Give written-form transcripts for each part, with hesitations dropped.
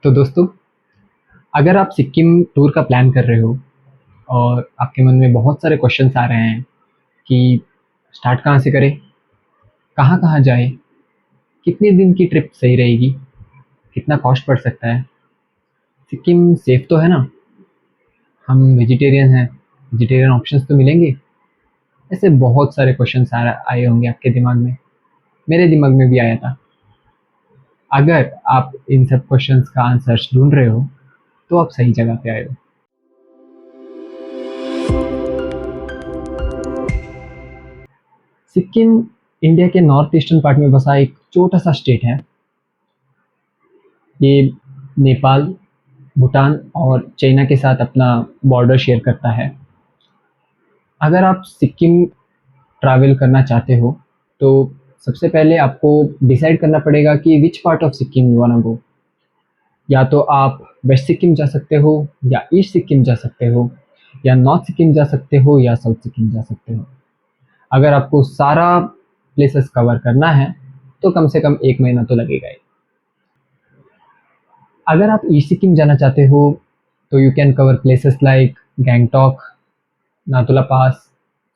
तो दोस्तों, अगर आप सिक्किम टूर का प्लान कर रहे हो और आपके मन में बहुत सारे क्वेश्चंस आ रहे हैं कि स्टार्ट कहाँ से करें, कहाँ कहाँ जाएं, कितने दिन की ट्रिप सही रहेगी, कितना कॉस्ट पड़ सकता है, सिक्किम सेफ तो है ना, हम वेजिटेरियन हैं, वेजिटेरियन ऑप्शंस तो मिलेंगे। ऐसे बहुत सारे क्वेश्चंस आए होंगे आपके दिमाग में। मेरे दिमाग में भी आया था। अगर आप इन सब क्वेश्चंस का आंसर्स ढूंढ रहे हो तो आप सही जगह पे आए हो। सिक्किम इंडिया के नॉर्थ ईस्टर्न पार्ट में बसा एक छोटा सा स्टेट है। ये नेपाल, भूटान और चाइना के साथ अपना बॉर्डर शेयर करता है। अगर आप सिक्किम ट्रैवल करना चाहते हो तो सबसे पहले आपको डिसाइड करना पड़ेगा कि which part of Sikkim you wanna go. या तो आप वेस्ट सिक्किम जा सकते हो, या ईस्ट सिक्किम जा सकते हो, या नॉर्थ सिक्किम जा सकते हो, या साउथ सिक्किम जा सकते हो। अगर आपको सारा प्लेसेस कवर करना है तो कम से कम 1 महीना तो लगेगा ही। अगर आप ईस्ट सिक्किम जाना चाहते हो तो you can cover places like Gangtok, Nathula pass,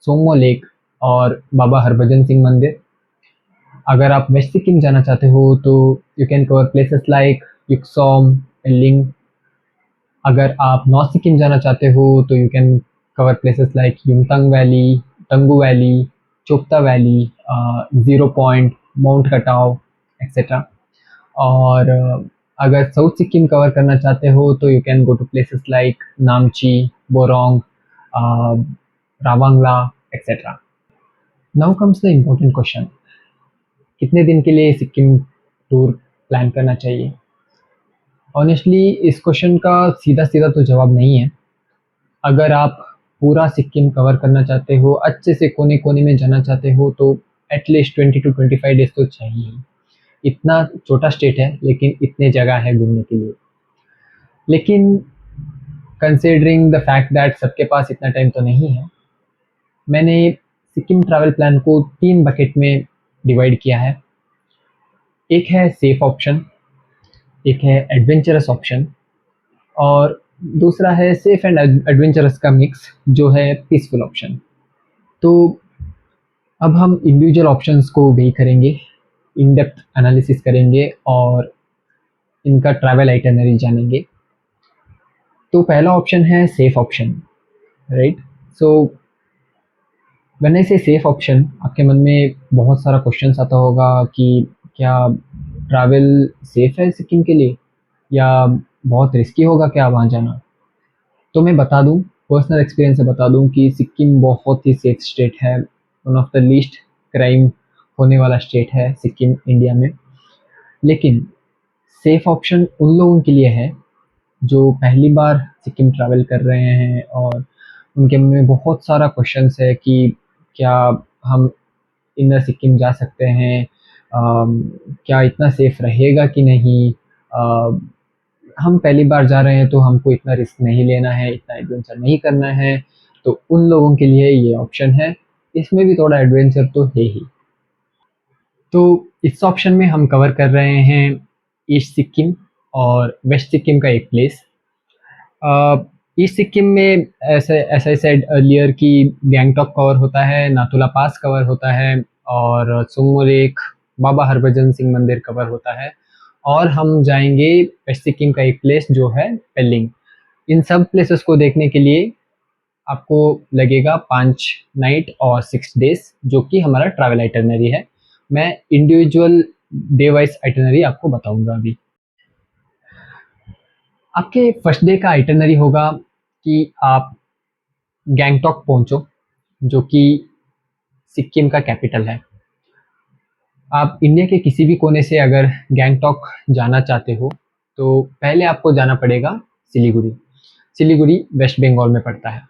Tsomgo lake और बाबा हरभजन सिंह मंदिर। अगर आप वेस्ट सिक्किम जाना चाहते हो तो you can cover places like Yuksom, लिंग। अगर आप नॉर्थ सिक्किम जाना चाहते हो तो you can cover places like Yumthang valley, Tangu valley, Chopta valley, zero point, mount Katao etcetera. और अगर साउथ सिक्किम कवर करना चाहते हो तो you can go to places like Namchi, Borong, Ravangla etcetera. Now comes the important question, कितने दिन के लिए सिक्किम टूर प्लान करना चाहिए। ऑनेस्टली इस क्वेश्चन का सीधा सीधा तो जवाब नहीं है। अगर आप पूरा सिक्किम कवर करना चाहते हो, अच्छे से कोने कोने में जाना चाहते हो, तो एटलीस्ट 20 to 25 डेज तो चाहिए ही। इतना छोटा स्टेट है लेकिन इतने जगह है घूमने के लिए। लेकिन कंसिडरिंग द फैक्ट दैट सबके पास इतना टाइम तो नहीं है, मैंने सिक्किम ट्रैवल प्लान को 3 बकेट में डिवाइड किया है। एक है सेफ ऑप्शन, एक है एडवेंचरस ऑप्शन, और दूसरा है सेफ एंड एडवेंचरस का मिक्स जो है पीसफुल ऑप्शन। तो अब हम इंडिविजुअल ऑप्शंस को वेई करेंगे, इन डेप्थ एनालिसिस करेंगे और इनका ट्रैवल आइटनरी जानेंगे। तो पहला ऑप्शन है safe option, right. So when I से सेफ ऑप्शन, आपके मन में बहुत सारा क्वेश्चन आता होगा कि क्या ट्रैवल सेफ है सिक्किम के लिए, या बहुत रिस्की होगा क्या वहाँ जाना। तो मैं बता दूं, पर्सनल एक्सपीरियंस से बता दूं कि सिक्किम बहुत ही सेफ स्टेट है। One of the least crime होने वाला स्टेट है सिक्किम इंडिया में। लेकिन सेफ ऑप्शन उन लोगों के लिए है जो पहली बार सिक्किम ट्रैवल कर रहे हैं और उनके मन में बहुत सारा क्वेश्चंस है कि क्या हम इनर सिक्किम जा सकते हैं, क्या इतना सेफ रहेगा कि नहीं, हम पहली बार जा रहे हैं तो हमको इतना रिस्क नहीं लेना है, इतना एडवेंचर नहीं करना है। तो उन लोगों के लिए ये ऑप्शन है। इसमें भी थोड़ा एडवेंचर तो है ही। तो इस ऑप्शन में हम कवर कर रहे हैं ईस्ट सिक्किम और वेस्ट सिक्किम का एक प्लेस। ईस्ट सिक्किम में ऐसे एज आई सेड अर्लियर कि गैंगटॉक कवर होता है, नाथुला पास कवर होता है, और सुमो लेक, बाबा हरभजन सिंह मंदिर कवर होता है। और हम जाएंगे वेस्ट सिक्किम का एक प्लेस जो है पेलिंग। इन सब प्लेसेस को देखने के लिए आपको लगेगा 5 नाइट और 6 डेज, जो कि हमारा ट्रैवल आइटनरी है। मैं इंडिविजुअल डे वाइज आइटनरी आपको बताऊंगा अभी। आपके फर्स्ट डे का आइटनरी होगा कि आप गैंगटॉक पहुंचो, जो कि सिक्किम का कैपिटल है। आप इंडिया के किसी भी कोने से अगर गैंगटॉक जाना चाहते हो तो पहले आपको जाना पड़ेगा सिलीगुड़ी। सिलीगुड़ी वेस्ट बंगाल में पड़ता है।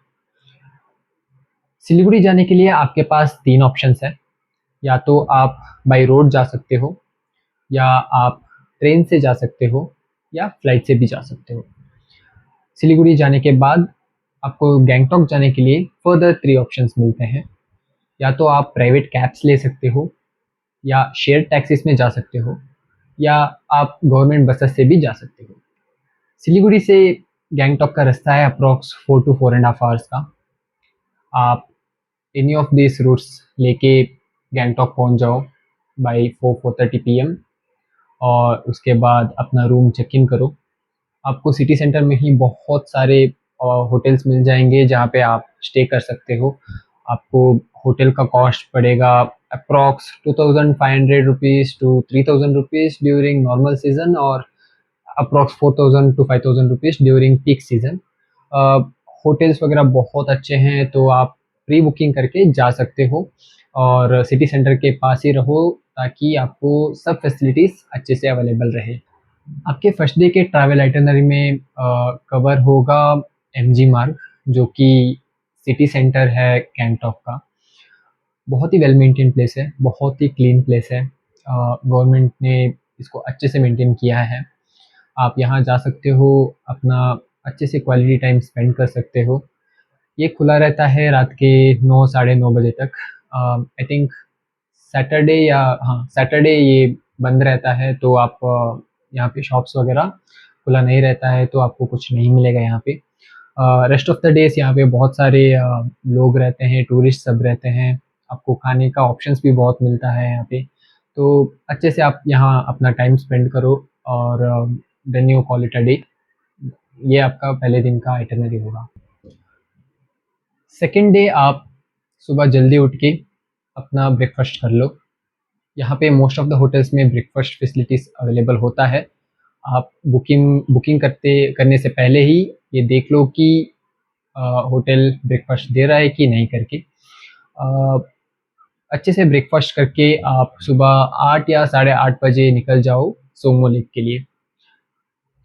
सिलीगुड़ी जाने के लिए आपके पास 3 ऑप्शंस है। या तो आप बाय रोड जा सकते हो, या आप ट्रेन से जा सकते हो, या फ्लाइट से भी जा सकते हो। सिलीगुड़ी जाने के बाद आपको गैंगटॉक जाने के लिए फर्दर 3 ऑप्शंस मिलते हैं। या तो आप प्राइवेट कैब्स ले सकते हो, या शेयर टैक्सीज में जा सकते हो, या आप गवर्नमेंट बसेस से भी जा सकते हो। सिलीगुड़ी से गैंगटॉक का रास्ता है अप्रॉक्स 4 to 4.5 आवर्स का। आप एनी ऑफ दिस रूट्स लेके गैंगटॉक पहुंच जाओ बाई 4:30 PM, और उसके बाद अपना रूम चेक इन करो। आपको सिटी सेंटर में ही बहुत सारे होटल्स मिल जाएंगे जहाँ पे आप स्टे कर सकते हो। आपको होटल का कॉस्ट पड़ेगा approx 2500 rupees to 3000 rupees during normal season, और approx 4000 to 5000 rupees during peak season. Hotels वगैरह बहुत अच्छे हैं, तो आप प्री बुकिंग करके जा सकते हो और सिटी सेंटर के पास ही रहो ताकि आपको सब फैसिलिटीज़ अच्छे से अवेलेबल रहे। आपके फर्स्ट डे के ट्रैवल आइटनरी में कवर होगा एमजी मार्ग, जो कि सिटी सेंटर है गैंगटॉक का। बहुत ही वेल मेंटेन प्लेस है, बहुत ही क्लीन प्लेस है। गवर्नमेंट ने इसको अच्छे से मेंटेन किया है। आप यहाँ जा सकते हो, अपना अच्छे से क्वालिटी टाइम स्पेंड कर सकते हो। ये खुला रहता है रात के 9 साढ़े 9 बजे तक। आई थिंक सैटरडे या हाँ सैटरडे ये बंद रहता है, तो आप यहाँ पे शॉप्स वगैरह खुला नहीं रहता है, तो आपको कुछ नहीं मिलेगा यहाँ पे। रेस्ट ऑफ द डेज यहाँ पे बहुत सारे लोग रहते हैं, टूरिस्ट सब रहते हैं। आपको खाने का ऑप्शंस भी बहुत मिलता है यहाँ पे, तो अच्छे से आप यहाँ अपना टाइम स्पेंड करो और then you call it a day. ये आपका पहले दिन का आइटनरी होगा। सेकेंड डे आप सुबह जल्दी उठ के अपना ब्रेकफास्ट कर लो। यहाँ पे मोस्ट ऑफ द होटल्स में ब्रेकफास्ट फैसिलिटीज़ अवेलेबल होता है। आप बुकिंग करने से पहले ही ये देख लो कि होटल ब्रेकफास्ट दे रहा है कि नहीं करके। अच्छे से ब्रेकफास्ट करके आप सुबह 8 या साढ़े 8 बजे निकल जाओ सोमो लेक के लिए।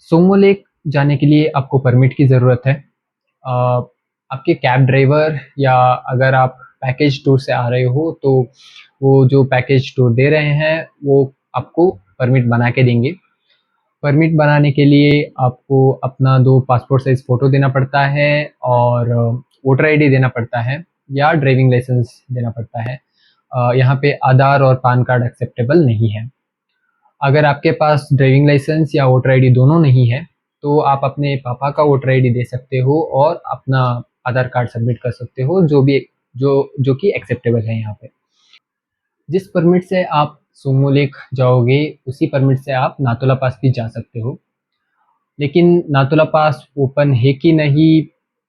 सोमो लेक जाने के लिए आपको परमिट की ज़रूरत है। आपके कैब ड्राइवर या अगर आप पैकेज टूर से आ रहे हो तो वो जो पैकेज टूर दे रहे हैं वो आपको परमिट बना के देंगे। परमिट बनाने के लिए आपको अपना 2 पासपोर्ट साइज़ फ़ोटो देना पड़ता है और वोटर आईडी देना पड़ता है या ड्राइविंग लाइसेंस देना पड़ता है। यहाँ पे आधार और पैन कार्ड एक्सेप्टेबल नहीं है। अगर आपके पास ड्राइविंग लाइसेंस या वोटर आईडी दोनों नहीं है, तो आप अपने पापा का वोटर आईडी दे सकते हो और अपना आधार कार्ड सबमिट कर सकते हो, जो कि एक्सेप्टेबल है यहाँ पे। जिस परमिट से आप सोमो लेक जाओगे, उसी परमिट से आप नाथुला पास भी जा सकते हो। लेकिन नाथुला पास ओपन है कि नहीं,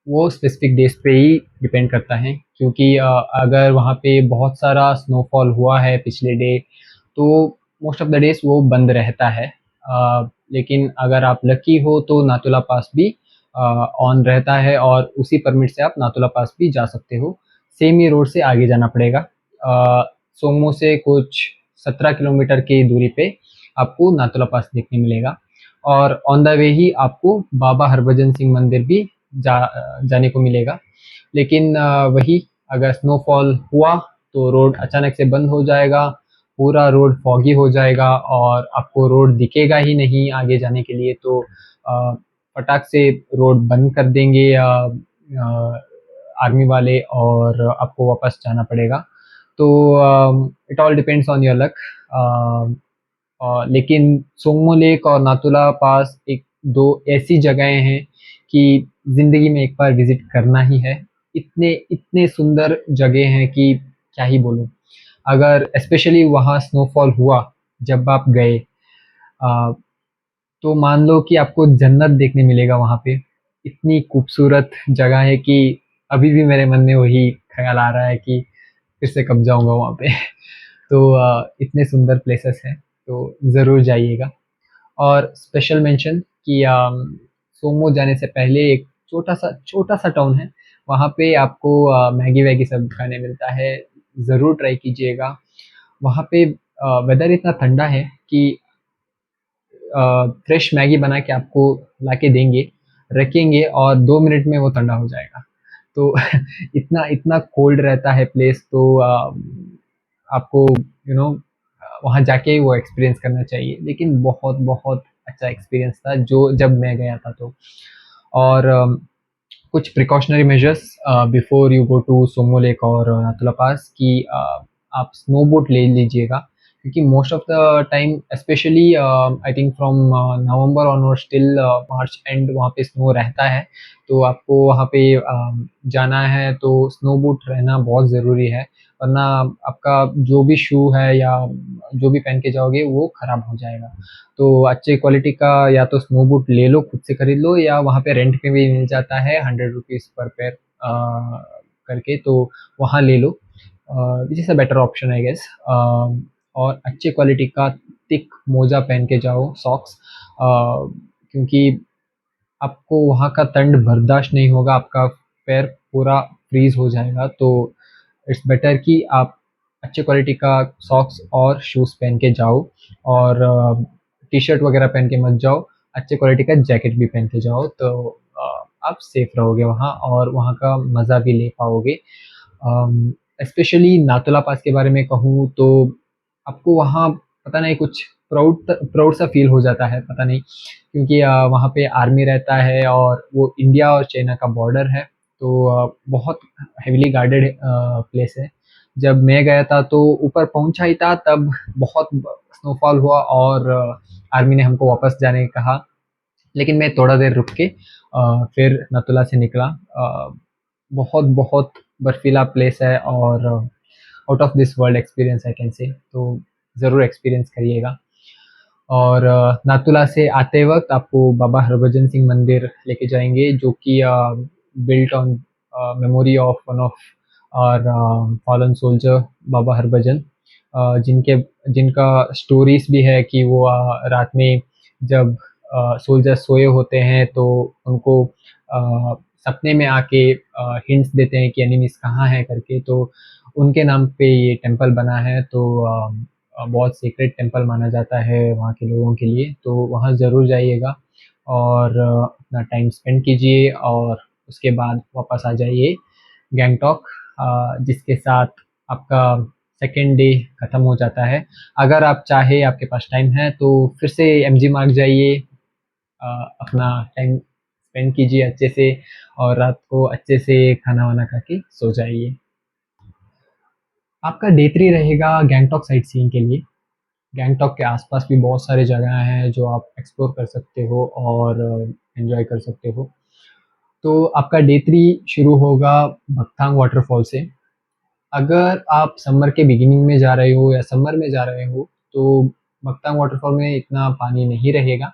वो स्पेसिफिक डेज पे ही डिपेंड करता है, क्योंकि अगर वहाँ पे बहुत सारा स्नोफॉल हुआ है पिछले डे, तो मोस्ट ऑफ द डेज वो बंद रहता है। लेकिन अगर आप लकी हो तो नाथुला पास भी ऑन रहता है और उसी परमिट से आप नाथुला पास भी जा सकते हो। सेम ही रोड से आगे जाना पड़ेगा। सोमो से कुछ 17 किलोमीटर की दूरी पे आपको नाथुला पास देखने मिलेगा, और ऑन द वे ही आपको बाबा हरभजन सिंह मंदिर भी जाने को मिलेगा। लेकिन वही अगर स्नोफॉल हुआ तो रोड अचानक से बंद हो जाएगा, पूरा रोड फॉगी हो जाएगा और आपको रोड दिखेगा ही नहीं आगे जाने के लिए। तो फटाक से रोड बंद कर देंगे आर्मी वाले और आपको वापस जाना पड़ेगा। तो it all depends on your luck. लेकिन सोमो लेक और नाथुला पास एक दो ऐसी जगहें हैं कि ज़िंदगी में एक बार विज़िट करना ही है। इतने इतने सुंदर जगह हैं कि क्या ही बोलूँ। अगर स्पेशली वहाँ स्नोफॉल हुआ जब आप गए, तो मान लो कि आपको जन्नत देखने मिलेगा वहाँ पे। इतनी खूबसूरत जगह है कि अभी भी मेरे मन में वही ख्याल आ रहा है कि फिर से कब जाऊँगा वहाँ पे। तो इतने सुंदर प्लेसेस हैं, तो ज़रूर जाइएगा। और स्पेशल मेंशन कि सोमो जाने से पहले एक छोटा सा टाउन है, वहाँ पे आपको मैगी वैगी सब खाने मिलता है, ज़रूर ट्राई कीजिएगा। वहाँ पे वेदर इतना ठंडा है कि फ्रेश मैगी बना के आपको ला के देंगे, रखेंगे और 2 मिनट में वो ठंडा हो जाएगा। तो इतना इतना कोल्ड रहता है प्लेस, तो आपको वहाँ जाके वो एक्सपीरियंस करना चाहिए। लेकिन बहुत बहुत अच्छा एक्सपीरियंस था जो जब मैं गया था। तो और कुछ precautionary measures before you go to Tsomgo lake और नाथुला पास कि आप स्नो बोट ले लीजिएगा, क्योंकि most of the time specially I think from November onwards till March and वहाँ पे स्नो रहता है। तो आपको वहाँ पे जाना है तो स्नो बूट रहना बहुत ज़रूरी है, वरना आपका जो भी शू है या जो भी पहन के जाओगे वो ख़राब हो जाएगा। तो अच्छे क्वालिटी का या तो स्नो बूट ले लो, खुद से खरीद लो, या वहाँ पे रेंट पे भी मिल जाता है 100 रुपीज़ पर पेयर करके, तो वहाँ ले लो, which is a better option I guess. और अच्छे क्वालिटी का थिक मोजा पहन के जाओ, सॉक्स, क्योंकि आपको वहाँ का ठंड बर्दाश्त नहीं होगा, आपका पैर पूरा फ्रीज हो जाएगा। तो इट्स बेटर कि आप अच्छे क्वालिटी का सॉक्स और शूज़ पहन के जाओ, और टी शर्ट वगैरह पहन के मत जाओ, अच्छे क्वालिटी का जैकेट भी पहन के जाओ, तो आप सेफ रहोगे वहाँ और वहाँ का मज़ा भी ले पाओगे। स्पेशली नाथुला पास के बारे में कहूँ तो आपको वहाँ पता नहीं कुछ प्राउड प्राउड सा फील हो जाता है, पता नहीं, क्योंकि वहाँ पे आर्मी रहता है और वो इंडिया और चाइना का बॉर्डर है, तो बहुत हेविली गार्डेड प्लेस है। जब मैं गया था तो ऊपर पहुंचा ही था तब बहुत स्नोफॉल हुआ और आर्मी ने हमको वापस जाने को कहा, लेकिन मैं थोड़ा देर रुक के फिर नथुला से निकला। बहुत बहुत बर्फीला प्लेस है और out of this world experience I can say, तो ज़रूर एक्सपीरियंस करिएगा। और नाथुला से आते वक्त आपको बाबा हरभजन सिंह मंदिर लेके जाएंगे, जो कि built on memory of one of और फॉलन सोल्जर बाबा हरभजन, जिनके जिनका स्टोरीज भी है कि वो रात में जब सोल्जर सोए होते हैं तो उनको सपने में आके हिंट्स देते हैं कि एनिमीज कहाँ है करके, तो उनके नाम पे ये टेम्पल बना है। तो बहुत सीक्रेट टेम्पल माना जाता है वहाँ के लोगों के लिए, तो वहाँ ज़रूर जाइएगा और अपना टाइम स्पेंड कीजिए और उसके बाद वापस आ जाइए गैंगटॉक, जिसके साथ आपका सेकेंड डे ख़त्म हो जाता है। अगर आप चाहे, आपके पास टाइम है, तो फिर से एमजी मार्ग जाइए, अपना टाइम स्पेंड कीजिए अच्छे से और रात को अच्छे से खाना वाना खा के सो जाइए। आपका डे 3 रहेगा गैंगटॉक साइट सीइंग के लिए। गैंगटॉक के आसपास भी बहुत सारी जगह हैं जो आप एक्सप्लोर कर सकते हो और एंजॉय कर सकते हो। तो आपका डे 3 शुरू होगा भक्तांग वाटरफॉल से। अगर आप समर के बिगिनिंग में जा रहे हो या समर में जा रहे हो तो भक्तांग वाटरफॉल में इतना पानी नहीं रहेगा,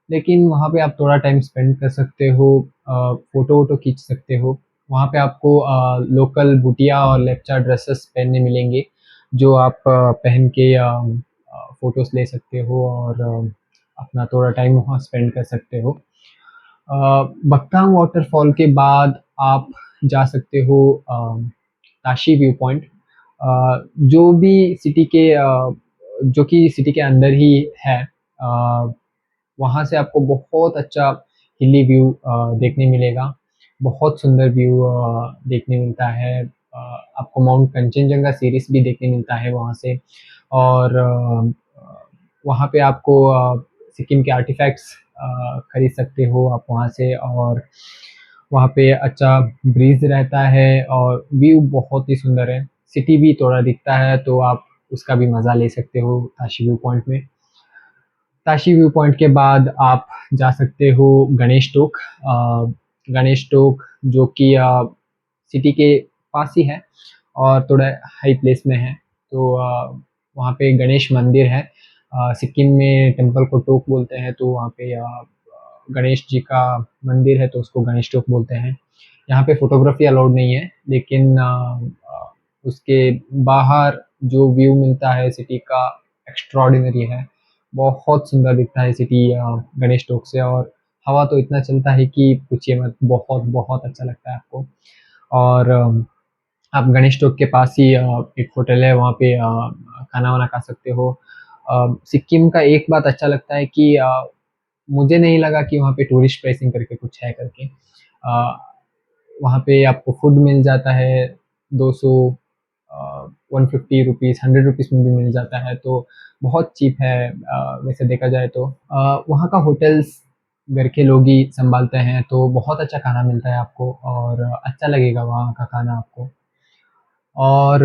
लेकिन वहाँ पे आप थोड़ा टाइम स्पेंड कर सकते हो, फ़ोटो वोटो खींच सकते हो। वहाँ पे आपको लोकल भुटिया और लेप्चा ड्रेसेस पहनने मिलेंगे, जो आप पहन के फ़ोटोज़ ले सकते हो और अपना थोड़ा टाइम वहाँ स्पेंड कर सकते हो। बक्कांग वाटरफॉल के बाद आप जा सकते हो ताशी व्यू पॉइंट, जो भी सिटी के जो कि सिटी के अंदर ही है। वहाँ से आपको बहुत अच्छा हिली व्यू देखने मिलेगा, बहुत सुंदर व्यू देखने मिलता है। आपको माउंट कंचनजंगा सीरीज़ भी देखने मिलता है वहाँ से, और वहाँ पे आपको सिक्किम के आर्टिफैक्ट्स खरीद सकते हो आप वहाँ से, और वहाँ पे अच्छा ब्रीज़ रहता है और व्यू बहुत ही सुंदर है। सिटी भी थोड़ा दिखता है तो आप उसका भी मज़ा ले सकते हो ताशी व्यू पॉइंट में। ताशी व्यू पॉइंट के बाद आप जा सकते हो गणेश टोक। गणेश टोक जो कि सिटी के पास ही है और थोड़ा हाई प्लेस में है, तो वहाँ पे गणेश मंदिर है। सिक्किम में टेम्पल को टोक बोलते हैं, तो वहाँ पे गणेश जी का मंदिर है तो उसको गणेश टोक बोलते हैं। यहाँ पे फ़ोटोग्राफ़ी अलाउड नहीं है, लेकिन उसके बाहर जो व्यू मिलता है सिटी का एक्स्ट्राऑर्डिनरी है। बहुत सुंदर दिखता है सिटी गणेश टोक से, और हवा तो इतना चलता है कि पूछिए मत, बहुत बहुत अच्छा लगता है आपको। और आप गणेश चौक के पास ही एक होटल है, वहाँ पे खाना वाना खा सकते हो। सिक्किम का एक बात अच्छा लगता है कि मुझे नहीं लगा कि वहाँ पे टूरिस्ट प्राइसिंग करके कुछ है करके। वहाँ पे आपको फूड मिल जाता है 200 150 रुपीज़ 100 रुपीज़ में भी मिल जाता है, तो बहुत चीप है वैसे देखा जाए तो। वहाँ का होटल्स घर के लोग ही संभालते हैं, तो बहुत अच्छा खाना मिलता है आपको और अच्छा लगेगा वहाँ का खाना आपको। और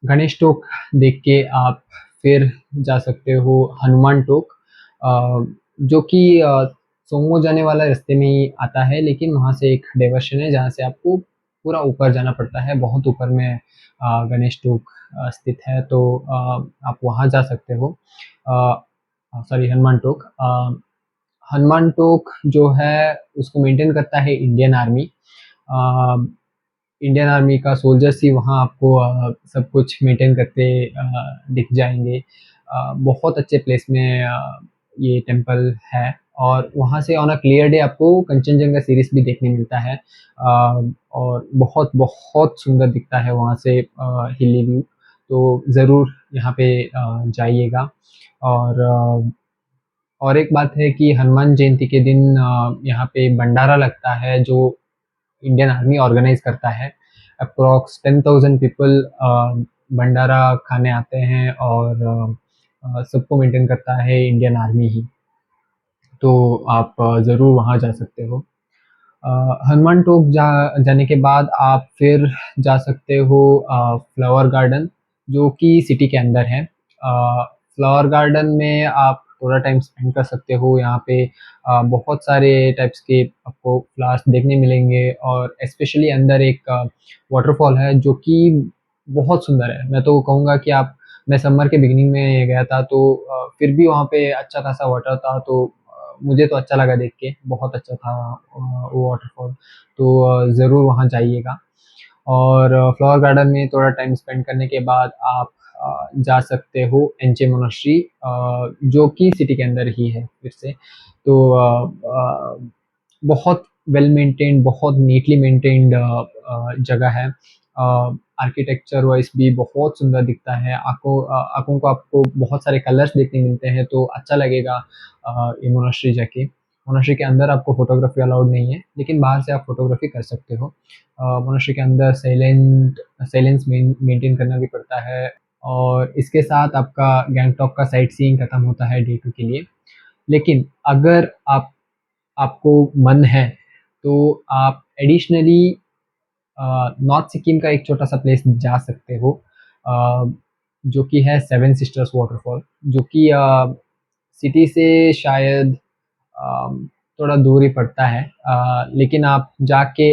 गणेश टोक देख के आप फिर जा सकते हो हनुमान टोक, जो कि सोमो जाने वाला रास्ते में ही आता है, लेकिन वहाँ से एक डाइवर्शन है जहाँ से आपको पूरा ऊपर जाना पड़ता है, बहुत ऊपर में गणेश टोक स्थित है, तो आप वहाँ जा सकते हो। सॉरी, हनुमान टोक। हनुमान टोक जो है उसको मेंटेन करता है इंडियन आर्मी। इंडियन आर्मी का सोल्जर्स ही वहाँ आपको सब कुछ मेंटेन करते दिख जाएंगे। बहुत अच्छे प्लेस में ये टेम्पल है, और वहाँ से ऑन अ क्लियर डे आपको कंचनजंगा सीरीज भी देखने मिलता है। और बहुत बहुत सुंदर दिखता है वहाँ से हिली व्यू, तो ज़रूर यहाँ पे जाइएगा। और एक बात है कि हनुमान जयंती के दिन यहाँ पे भंडारा लगता है, जो इंडियन आर्मी ऑर्गेनाइज करता है। अप्रॉक्स 10,000 पीपल भंडारा खाने आते हैं, और सबको मेंटेन करता है इंडियन आर्मी ही, तो आप ज़रूर वहाँ जा सकते हो। हनुमान टोक जाने के बाद आप फिर जा सकते हो फ्लावर गार्डन, जो कि सिटी के अंदर है। फ्लावर गार्डन में आप थोड़ा टाइम स्पेंड कर सकते हो। यहाँ पे बहुत सारे टाइप्स के आपको फ्लावर्स देखने मिलेंगे, और स्पेशली अंदर एक वाटरफॉल है जो कि बहुत सुंदर है। मैं तो कहूँगा कि आप, मैं समर के बिगिनिंग में गया था, तो फिर भी वहाँ पे अच्छा खासा वाटर था, तो मुझे तो अच्छा लगा देख के, बहुत अच्छा था वो वाटरफॉल। तो ज़रूर वहाँ जाइएगा। और फ्लावर गार्डन में थोड़ा टाइम स्पेंड करने के बाद आप जा सकते हो एनचे मोनास्ट्री, जो कि सिटी के अंदर ही है फिर से। तो बहुत वेल मेंटेन्ड, बहुत नीटली मेंटेन्ड जगह है। आर्किटेक्चर वाइज भी बहुत सुंदर दिखता है, आँखों को आपको बहुत सारे कलर्स देखने मिलते हैं, तो अच्छा लगेगा ये मोनास्ट्री जाके। मोनास्ट्री के अंदर आपको फ़ोटोग्राफ़ी अलाउड नहीं है, लेकिन बाहर से आप फ़ोटोग्राफ़ी कर सकते हो। मोनास्ट्री के अंदर साइलेंस मेंटेन करना भी पड़ता है, और इसके साथ आपका गैंगटॉक का साइट सीइंग खत्म होता है डे 2 के लिए। लेकिन अगर आपको मन है, तो आप एडिशनली नॉर्थ सिक्किम का एक छोटा सा प्लेस जा सकते हो, जो कि है सेवन सिस्टर्स वाटरफॉल, जो कि सिटी से शायद थोड़ा दूर ही पड़ता है, लेकिन आप जाके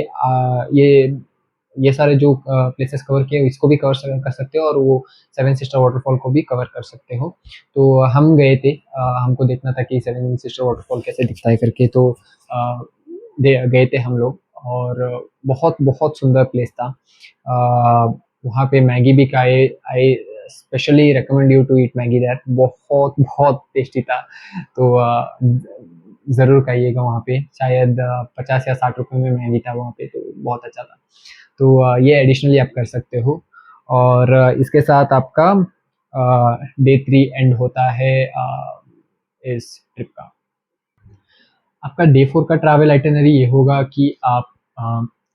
ये सारे जो प्लेसेस कवर किए इसको भी कर सकते हो, और वो सेवन सिस्टर वाटरफॉल को भी कवर कर सकते हो। तो हम गए थे, हमको देखना था कि सेवन सिस्टर वाटरफॉल कैसे दिखता है करके, तो गए थे हम लोग, और बहुत बहुत सुंदर प्लेस था। वहाँ पे मैगी भी खाए। I specially recommend you to eat Maggi that, बहुत बहुत टेस्टी था। तो ज़रूर खाइएगा वहाँ पे, शायद 50 या 60 रुपए में मैगी था वहाँ पे, तो बहुत अच्छा था। तो ये एडिशनली आप कर सकते हो, और इसके साथ आपका डे 3 एंड होता है इस ट्रिप का। आपका डे 4 का ट्रैवल आइटिनरी ये होगा कि आप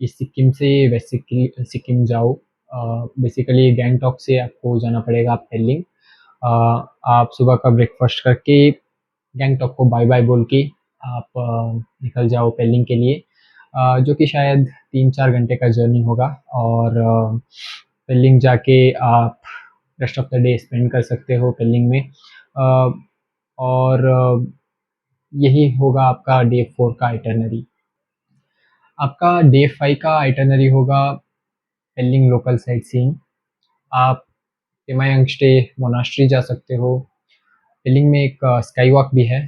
इस सिक्किम से वेस्ट सिक्किम जाओ। बेसिकली गैंगटॉक से आपको जाना पड़ेगा पेलिंग। आप सुबह का ब्रेकफास्ट करके गैंगटॉक को बाय बाय बोल के आप निकल जाओ पेलिंग के लिए, जो कि शायद 3-4 घंटे का जर्नी होगा, और पेलिंग जाके आप rest of the day spend कर सकते हो पेलिंग में। और यही होगा आपका डे 4 का आइटनरी। आपका डे 5 का आइटनरी होगा पेलिंग लोकल साइट सीइंग। आप टिमायांगस्टे मोनास्ट्री जा सकते हो। पेलिंग में एक स्काई वॉक भी है,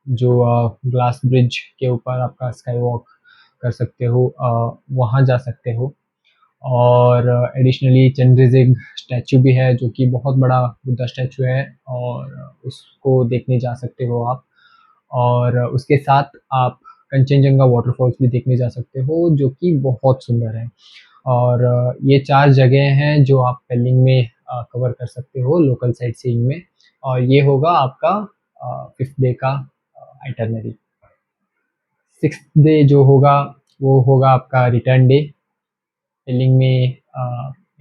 जो ग्लास ब्रिज के ऊपर आपका स्काई वॉक कर सकते हो, वहाँ जा सकते हो। और एडिशनली चंद्रजिग स्टैचू भी है, जो कि बहुत बड़ा बुद्धा स्टैचू है, और उसको देखने जा सकते हो आप। और उसके साथ आप कंचनजंगा वाटरफॉल्स भी देखने जा सकते हो, जो कि बहुत सुंदर है। और ये 4 जगह हैं जो आप पेलिंग में कवर कर सकते हो लोकल साइट सीइंग में, और ये होगा आपका 5th डे का आइटनरी। 6th डे जो होगा वो होगा आपका रिटर्न डे। पेलिंग में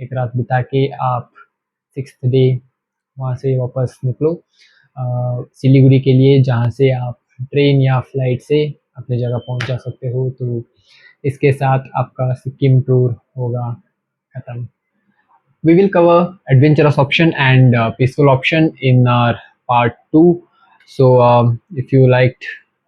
एक रात बिता के आप 6th डे वहाँ से वापस निकलो सिलीगुड़ी के लिए, जहाँ से आप ट्रेन या फ्लाइट से अपनी जगह पहुँच जा सकते हो। तो इसके साथ आपका सिक्किम टूर होगा ख़त्म। We will cover adventurous option and peaceful option in our part 2. So if you liked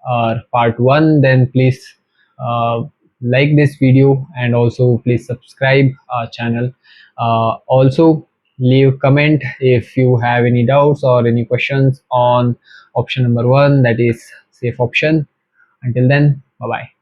our part 1, then please uh, like this video and also please subscribe our channel. Also leave comment if you have any doubts or any questions on option number 1, that is safe option. Until then, bye bye.